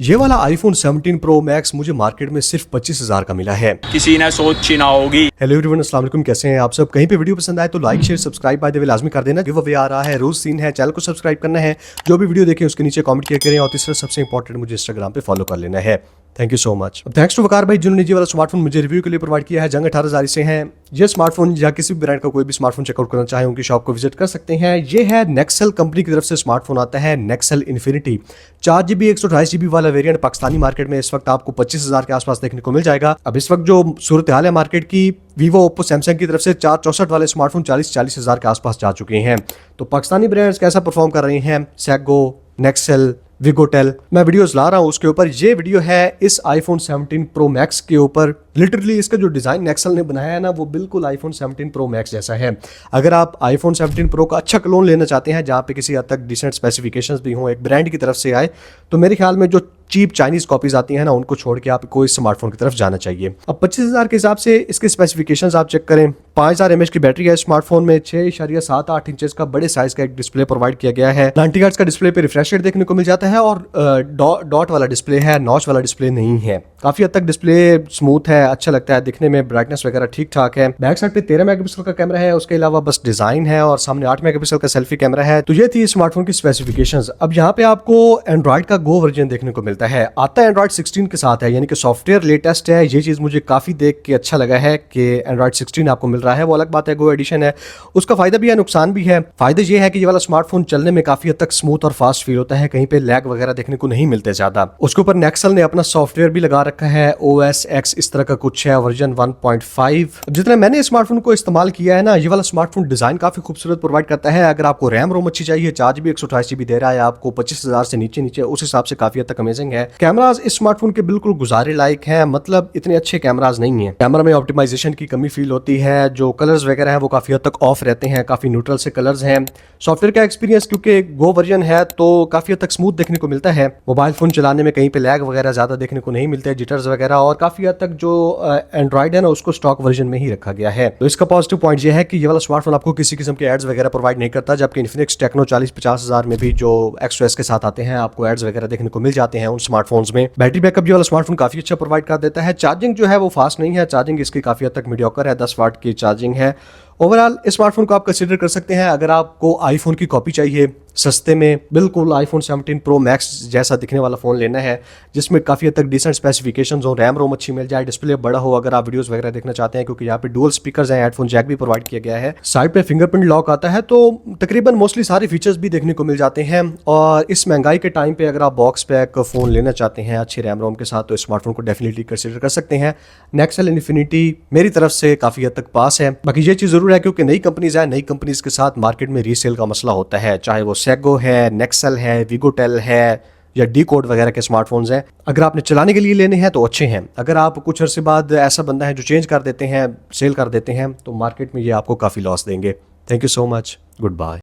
ये वाला iPhone 17 Pro Max मुझे मार्केट में सिर्फ 25,000 का मिला है। किसी ने सोची ना होगी। हेलो एवरीवन, अस्सलाम वालेकुम, कैसे हैं आप सब। कहीं पे वीडियो पसंद आए तो like share subscribe by the way लाजमी कर देना। गिव अवे आ रहा है, रोज सीन है, चैनल को सब्सक्राइब करना है, जो भी वीडियो देखें उसके नीचे कमेंट किया करें, और तीसरा सबसे इंपॉर्टेंट मुझे इंस्टाग्राम पे फॉलो कर लेना है। Thank you so much. Thanks to Waqar भाई जिन्होंने ये वाला स्मार्टफोन मुझे रिव्यू के लिए प्रोवाइड किया है। जंग 18,000 से हैं। ये स्मार्टफोन या किसी भी ब्रांड का कोई भी स्मार्टफोन चेकआउट करना चाहे उनकी शॉप को विजिट कर सकते हैं। ये है नेक्सल कंपनी की तरफ से स्मार्टफोन आता है, नेक्सल इन्फिनिटी 4GB 128GB वाला वेरिएंट पाकिस्तानी मार्केट में इस वक्त आपको 25,000 के आसपास देखने को मिल जाएगा। अब इस वक्त जो सूरत हाल है मार्केट की, वीवो ओप्पो सैमसंग की तरफ से 464 वाले स्मार्टफोन 40,000 के आसपास जा चुके हैं। तो पाकिस्तानी ब्रांड्स कैसा परफॉर्म कर रहे हैं, सैगो, नेक्सल, विगोटेल, मैं वीडियोस ला रहा हूँ उसके ऊपर। ये वीडियो है इस iPhone 17 Pro Max के ऊपर। लिटरली इसका जो डिज़ाइन नेक्सल ने बनाया है ना, वो बिल्कुल iPhone 17 Pro Max जैसा है। अगर आप iPhone 17 Pro का अच्छा क्लोन लेना चाहते हैं जहाँ पे किसी हद तक डिसेंट स्पेसिफिकेशंस भी हों, एक ब्रांड की तरफ से आए, तो मेरे ख्याल में जो चीप चाइनीज कॉपीज आती हैं ना, उनको छोड़ के आपको इस स्मार्टफोन की तरफ जाना चाहिए। अब 25,000 के हिसाब से इसके स्पेसिफिकेशंस आप चेक करें। 5000 mAh की बैटरी है स्मार्टफोन में। 6.78 इंचेस का बड़े साइज का एक डिस्प्ले प्रोवाइड किया गया है। 90 हर्ट्ज का डिस्प्ले पे रिफ्रेश रेट देखने को मिल जाता है, और डॉट वाला डिस्प्ले है, नॉच वाला डिस्प्ले नहीं है। काफी हद तक डिस्प्ले स्मूथ है, अच्छा लगता है दिखने में, ब्राइटनेस वगैरह ठीक ठाक है। बैक साइड पे 13 मेगापिक्सल का कैमरा है, उसके अलावा बस डिजाइन है, और सामने 8 मेगापिक्सल का सेल्फी कैमरा है। तो ये थी स्मार्टफोन की स्पेसिफिकेशंस। अब यहाँ पे आपको एंड्रॉइड का गो वर्जन देखने को मिलता है। आता है एंड्रॉइड 16 के साथ है, यानी कि सॉफ्टवेयर लेटेस्ट है। ये चीज मुझे काफी देख के अच्छा लगा है कि एंड्रॉइड 16 आपको मिल रहा है। वो अलग बात है, गो एडिशन है, उसका फायदा भी है, नुकसान भी है। फायदा ये है कि ये वाला स्मार्टफोन चलने में काफी हद तक स्मूथ और फास्ट फील होता है, कहीं पे लैग वगैरह देखने को नहीं मिलते ज्यादा। उसके ऊपर नेक्सल ने अपना सॉफ्टवेयर भी लगा रखा है, OS X इस तरह का कुछ है, वर्जन 1.5। जितना मैंने स्मार्टफोन को इस्तेमाल किया है ना, ये वाला स्मार्टफोन डिजाइन काफी खूबसूरत प्रोवाइड करता है। अगर आपको रैम रोम अच्छी चाहिए, 4GB 128GB दे रहा है आपको 25,000 से नीचे, उस हिसाब से काफी हद तक अमेजिंग है। कैमराज इस स्मार्टफोन के बिल्कुल गुजारे लायक है, मतलब इतने अच्छे कैमराज नहीं है। कैमरा में ऑप्टिमाइजेशन की कमी फील होती है, जो कलर्स वगैरह है वो काफी हद तक ऑफ रहते हैं, काफी न्यूट्रल से कलर्स हैं। सॉफ्टवेयर का एक्सपीरियंस क्योंकि गो वर्जन है तो काफी हद तक स्मूथ देखने को मिलता है। मोबाइल फोन चलाने में कहीं पे लैग वगैरह ज्यादा देखने को नहीं मिलते, जिटर्स वगैरह, और काफी हद तक जो एंड्रॉइड है ना, उसको स्टॉक वर्जन में ही रखा गया है। तो इसका पॉजिटिव पॉइंट ये है कि ये वाला स्मार्टफोन आपको किसी किस्म के एड्स वगैरह प्रोवाइड नहीं करता, जबकि इन्फिनिक्स टेक्नो 40-50 हजार में भी जो एक्सओएस के साथ आते हैं आपको एड्स वगैरह देखने को मिल जाते हैं उन स्मार्टफोन्स में। बैटरी बैकअप ये वाला स्मार्टफोन काफी अच्छा प्रोवाइड कर देता है। चार्जिंग जो है वो फास्ट नहीं है, चार्जिंग इसकी काफी हद तक मीडियोकर है, 10 वाट की चार्जिंग है। ओवरऑल इस स्मार्टफोन को आप कंसीडर कर सकते हैं अगर आपको आईफोन की कॉपी चाहिए सस्ते में, बिल्कुल iPhone 17 Pro Max जैसा दिखने वाला फ़ोन लेना है, जिसमें काफ़ी हद तक डिसेंट स्पेसिफिकेशंस हो, रैम रोम अच्छी मिल जाए, डिस्प्ले बड़ा हो, अगर आप वीडियोस वगैरह देखना चाहते हैं, क्योंकि यहाँ पे डुअल स्पीकर्स हैं, हेडफोन जैक भी प्रोवाइड किया गया है, साइड पे फिंगरप्रिंट लॉक आता है, तो तकरीबन मोस्टली सारे फीचर्स भी देखने को मिल जाते हैं। और इस महंगाई के टाइम पे अगर आप बॉक्स पैक फ़ोन लेना चाहते हैं अच्छे रैम रोम के साथ, तो स्मार्टफोन को डेफिनेटली कंसिडर कर सकते हैं। नेक्सल इन्फिनिटी मेरी तरफ से काफ़ी हद तक पास है। बाकी ये चीज़ ज़रूर है क्योंकि नई कंपनीज है, नई कंपनीज के साथ मार्केट में रीसेल का मसला होता है, चाहे वो सैगो है, नेक्सल है, विगोटेल है, या डी कोड वगैरह के स्मार्टफोन्स हैं। अगर आपने चलाने के लिए लेने हैं तो अच्छे हैं। अगर आप कुछ अरसे बाद ऐसा बंदा है जो चेंज कर देते हैं, सेल कर देते हैं, तो मार्केट में ये आपको काफ़ी लॉस देंगे। Thank you so much, good bye.